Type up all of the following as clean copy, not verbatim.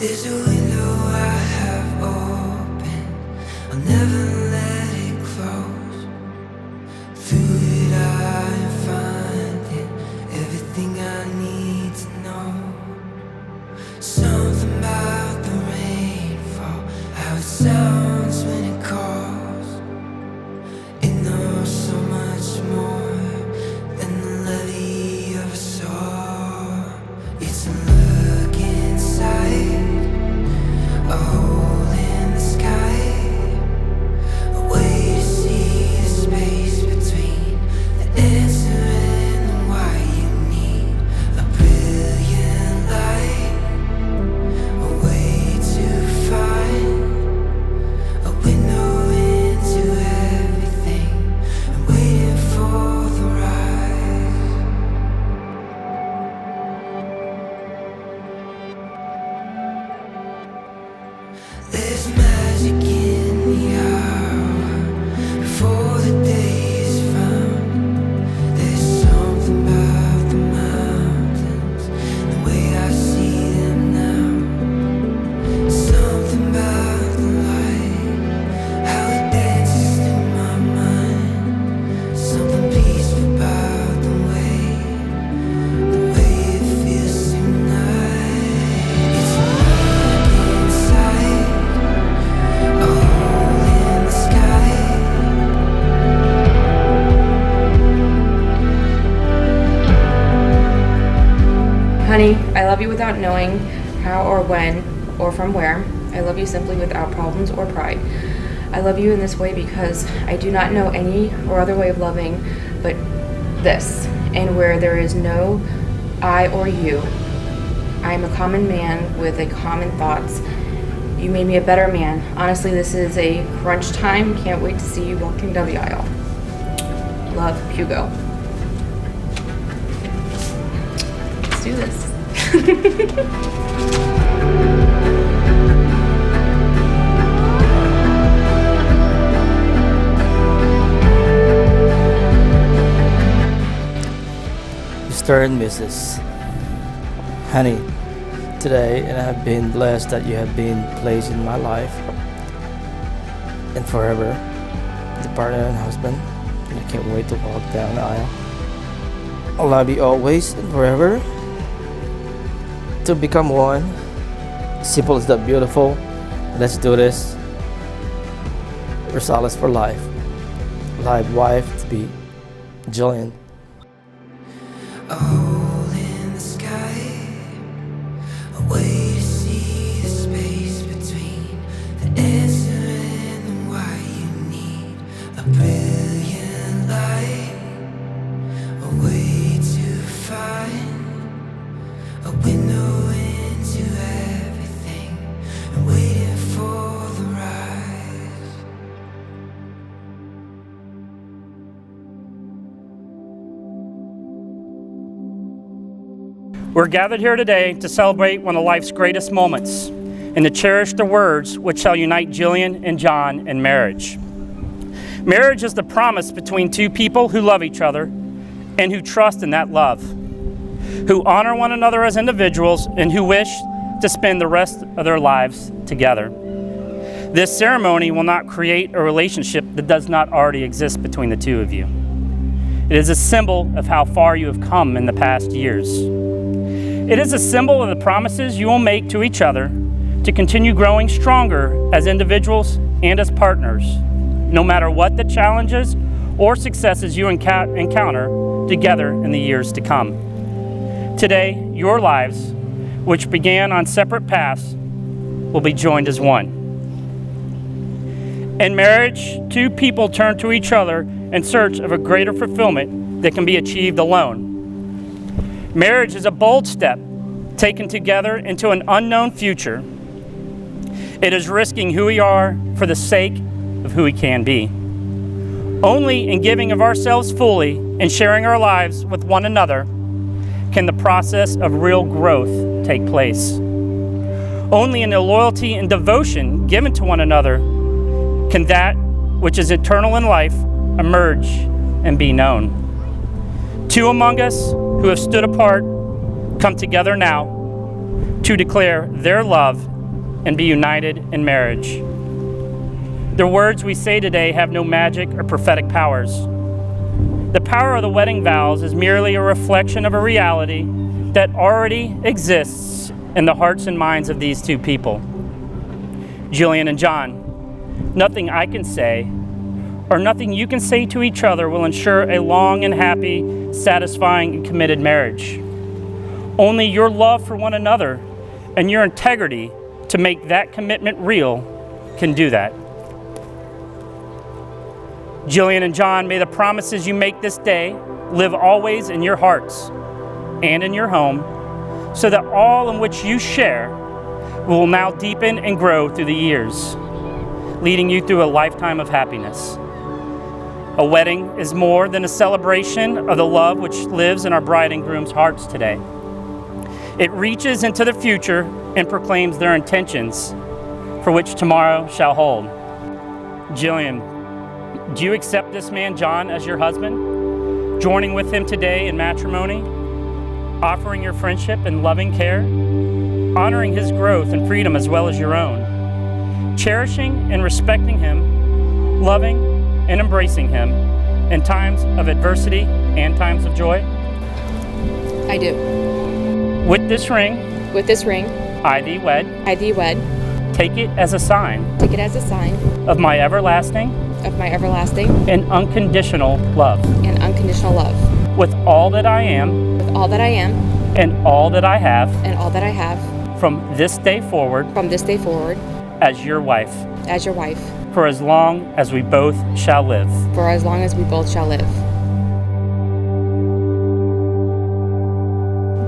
There's a window I have open, I'll never let it close. Through it I'm finding everything I need to know. Something about the rainfall, how it sounds when it calls. It knows so much more than the levy of a song. It's a look inside, a hole in the sky, a way to see the space between the answer and the why. You need a brilliant light, a way to find a window into everything, and waiting for the rise. There's magic in the hour before the day is found. There's something about the mountains, the way I see them now. Something about the light, how it dances through my mind. Something peaceful about the way it feels tonight. It's a look inside, a hole in the sky. Honey, I love you without knowing how or when or from where. I love you simply without problems or pride. I love you in this way because I do not know any or other way of loving but this, and where there is no I or you. I am a common man with a common thoughts. You made me a better man. Honestly, this is a crunch time. Can't wait to see you walking down the aisle. Love, Hugo. Let's do this. Mr. and Mrs. Honey, today, and I have been blessed that you have been placed in my life and forever, the partner and husband, and I can't wait to walk down the aisle. I love you always and forever. To become one, simple is that beautiful. Let's do this. We're solace for life. Live wife to be, Jillian. A hole in the sky, a way to see the space between the answer and the why. You need a brilliant light, a way to find a window into everything, and waiting for the rise. We're gathered here today to celebrate one of life's greatest moments and to cherish the words which shall unite Jillian and John in marriage. Marriage is the promise between two people who love each other and who trust in that love, who honor one another as individuals and who wish to spend the rest of their lives together. This ceremony will not create a relationship that does not already exist between the two of you. It is a symbol of how far you have come in the past years. It is a symbol of the promises you will make to each other to continue growing stronger as individuals and as partners, no matter what the challenges or successes you encounter together in the years to come. Today, your lives, which began on separate paths, will be joined as one. In marriage, two people turn to each other in search of a greater fulfillment that can be achieved alone. Marriage is a bold step taken together into an unknown future. It is risking who we are for the sake of who we can be. Only in giving of ourselves fully and sharing our lives with one another can the process of real growth take place. Only in the loyalty and devotion given to one another can that which is eternal in life emerge and be known. Two among us who have stood apart come together now to declare their love and be united in marriage. The words we say today have no magic or prophetic powers. The power of the wedding vows is merely a reflection of a reality that already exists in the hearts and minds of these two people. Jillian and John, nothing I can say or nothing you can say to each other will ensure a long and happy, satisfying, and committed marriage. Only your love for one another and your integrity to make that commitment real can do that. Jillian and John, may the promises you make this day live always in your hearts and in your home, so that all in which you share will now deepen and grow through the years, leading you through a lifetime of happiness. A wedding is more than a celebration of the love which lives in our bride and groom's hearts today. It reaches into the future and proclaims their intentions for which tomorrow shall hold. Jillian, do you accept this man, John, as your husband, joining with him today in matrimony, offering your friendship and loving care, honoring his growth and freedom as well as your own, cherishing and respecting him, loving and embracing him in times of adversity and times of joy? I do. With this ring, I thee wed, take it as a sign of my everlasting and unconditional love. With all that I am and all that I have from this day forward as your wife for as long as we both shall live.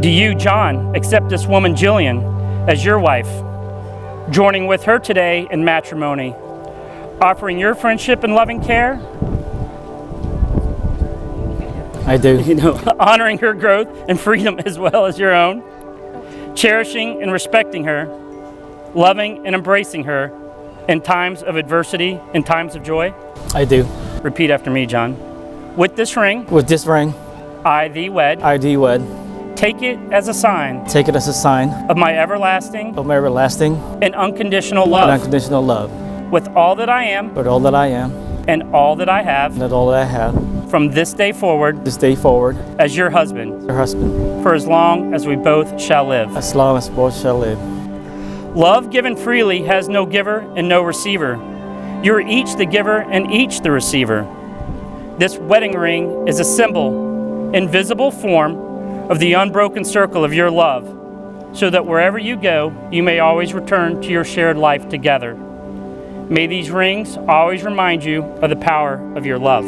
Do you, John, accept this woman, Jillian, as your wife, joining with her today in matrimony, offering your friendship and loving care? I do. Honoring her growth and freedom as well as your own, cherishing and respecting her, loving and embracing her in times of adversity and times of joy? I do. Repeat after me, John. With this ring, I thee wed, take it as a sign of my everlasting and unconditional love. With all that I am and all that I have from this day forward as your husband for as long as we both shall live. Love given freely has no giver and no receiver. You are each the giver and each the receiver. This wedding ring is a symbol, invisible form of the unbroken circle of your love, so that wherever you go, you may always return to your shared life together. May these rings always remind you of the power of your love.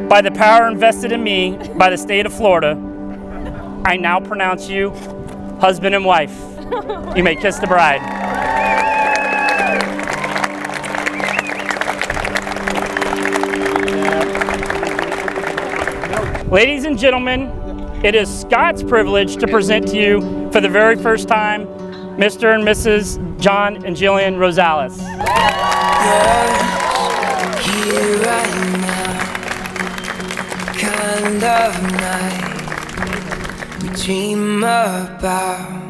By the power invested in me by the state of Florida, I now pronounce you husband and wife. You may kiss the bride. Ladies and gentlemen, it is Scott's privilege to present to you for the very first time Mr. and Mrs. John and Jillian Rosales. Here right now, kind of night we dream about.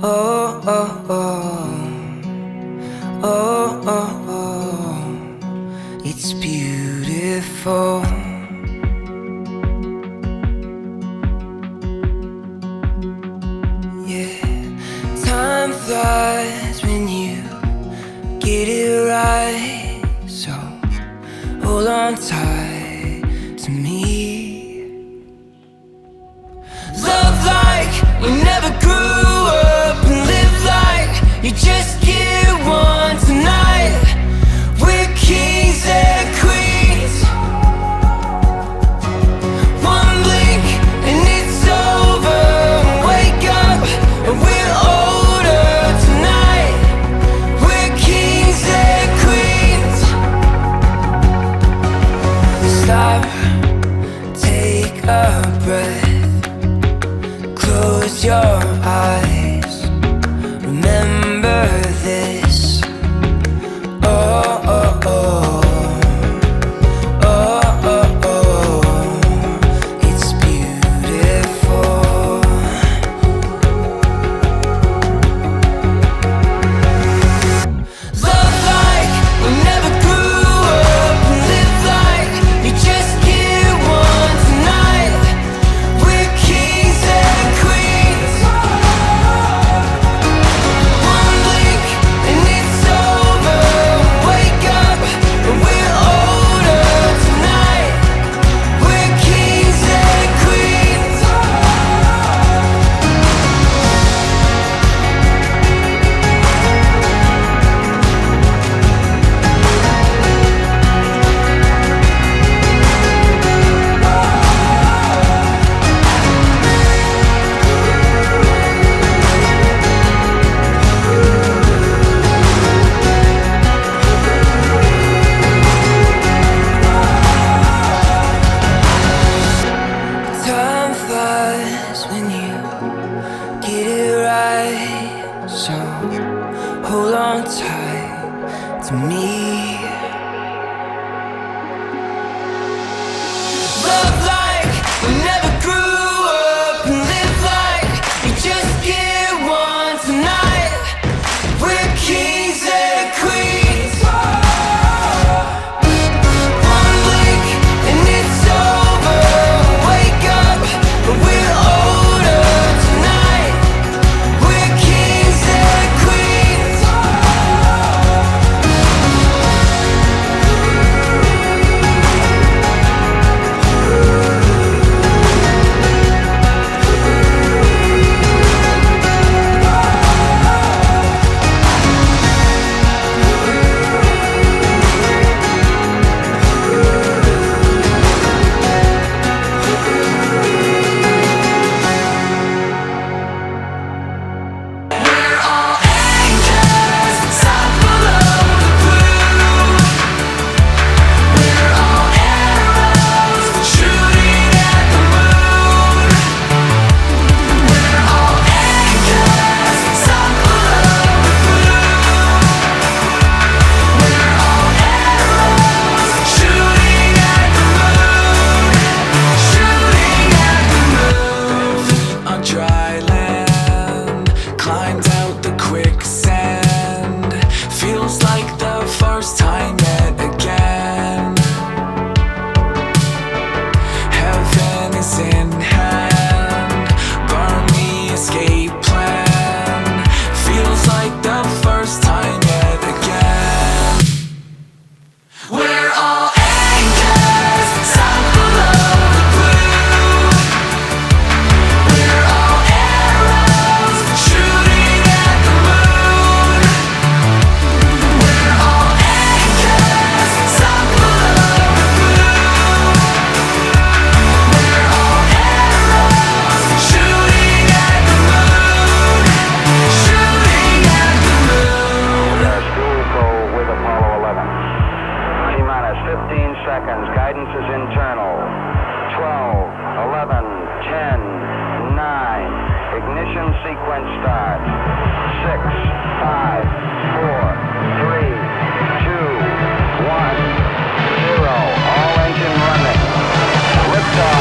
Oh, oh, oh, oh, oh, oh, it's beautiful. Time flies when you get it right, so hold on tight to me. Love like we never grew up, and live like you just get one tonight. We're kings and queens. One blink and it's over. Wake up and we're older tonight. We're kings and queens. Stop, take a breath, close your eyes, remember this. Oh, oh, oh, oh, oh, oh, it's beautiful. best when you get it right. So hold on tight to me. Love like we never grew up, and live like you just get one tonight. We're kings and queens. One blink and it's over. Wake up, but we're older tonight. We're kings and queens. Liftoff.